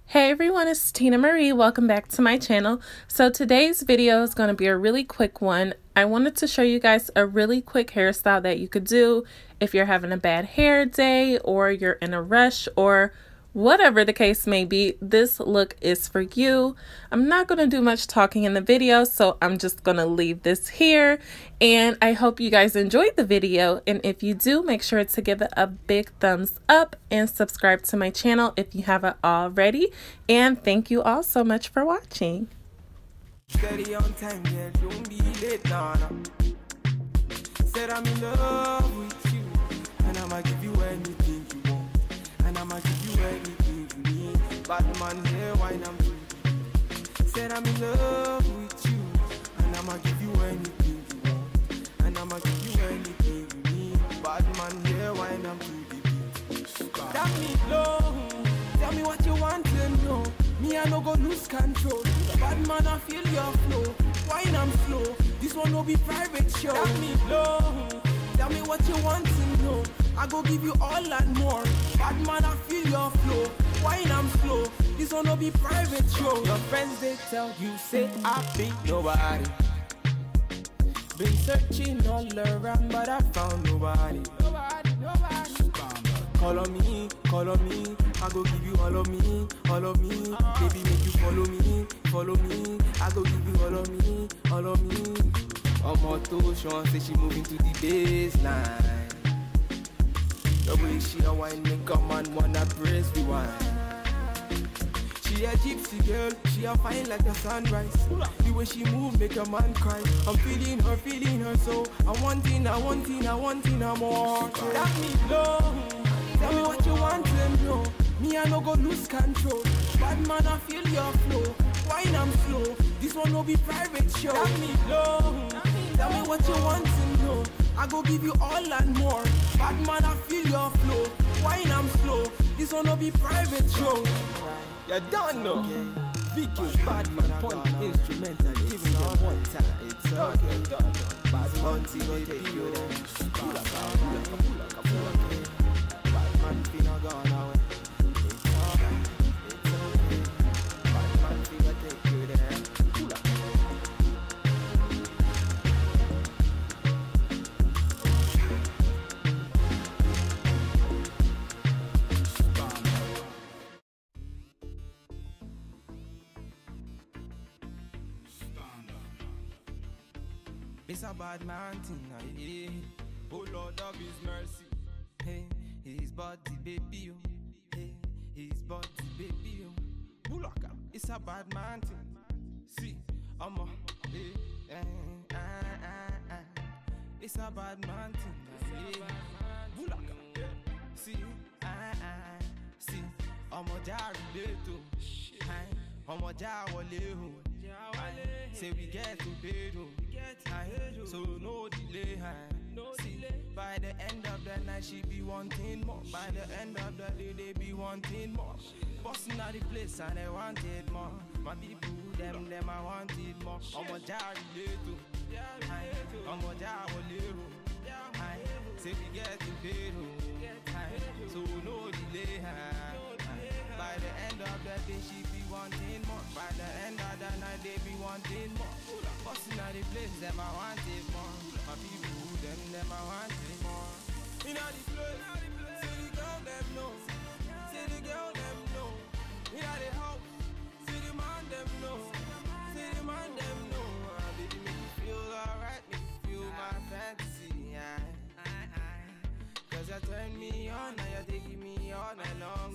Hey everyone, it's Tina Marie. Welcome back to my channel. So today's video is going to be a really quick one. I wanted to show you guys a really quick hairstyle that you could do if you're having a bad hair day or you're in a rush or whatever the case may be. This look is for you. I'm not going to do much talking in the video, so I'm just going to leave this here. And I hope you guys enjoyed the video. And if you do, make sure to give it a big thumbs up and subscribe to my channel if you haven't already. And thank you all so much for watching. Steady on time, yeah, don't be late, nah. Said I'm in love with you, and I'ma give you anything you want, and I'ma give you anything you need. Bad man here, wine I'm free. Said I'm in love with you, and I'ma give you anything you want, and I'ma give you anything you need. Bad man here, wine I'm free. Tell me low, tell me what you want to know. Me, I no go lose control. Bad man, I feel your flow. Wine I'm slow. This one will be private show. Tell me low. Tell me what you want to know. I go give you all and more. Bad man, I feel your flow. Wine I'm slow. This one will be private show. Your friends they tell you say I be nobody. Been searching all around, but I found nobody. Nobody. Call on me. I go give you all of me. Baby, make you follow me. I go give you all of me. I'm on to Sean, say she moving to the baseline. The way she a wine make a man wanna praise the wine. She a gypsy girl, she a fine like the sunrise. The way she move make a man cry. I'm feeling her so I wanting more. Tell me low, tell me what you want to know. Me I no go lose control. Bad man I feel your flow. Wine I'm slow. This one will be private show. Tell me low, tell me what you want to know. I go give you all and more. Bad man I feel your flow. Wine I'm slow. This one will be private show. You don't know. Vicky's bad man point instrumental. Even the one time. It's okay. Bad hunting will take you there. Pull up. Bad man finna gone away. It's a bad man thing, yeah. Oh Lord of His mercy, hey, His body baby, oh, hey, His body baby, oh. Bulaka, it's a bad man thing. See, I'm a, hey, it's a bad man thing, yeah. Bulaka, see, see, I'm a jari leto, I'm a jawale. Say we get to bed, so no delay. See, by the end of the night she be wanting more. By the end of the day they be wanting more. Busting out the place and they wanted more. My people, them I wanted more. I'm a jari little, I'm a jari little. Say we get to bed, so no delay. By the end of the day she be wanting more. By the end of the night they be wanting more. Busting out the place, them I wanted more. My people, them I wanted more. In all the place, see the girl them know. See the girl them know. In all the house, see the man them know. See the man them know. Baby make me feel alright, make me feel my fantasy. Cause you turn me on, now you're taking me all night long.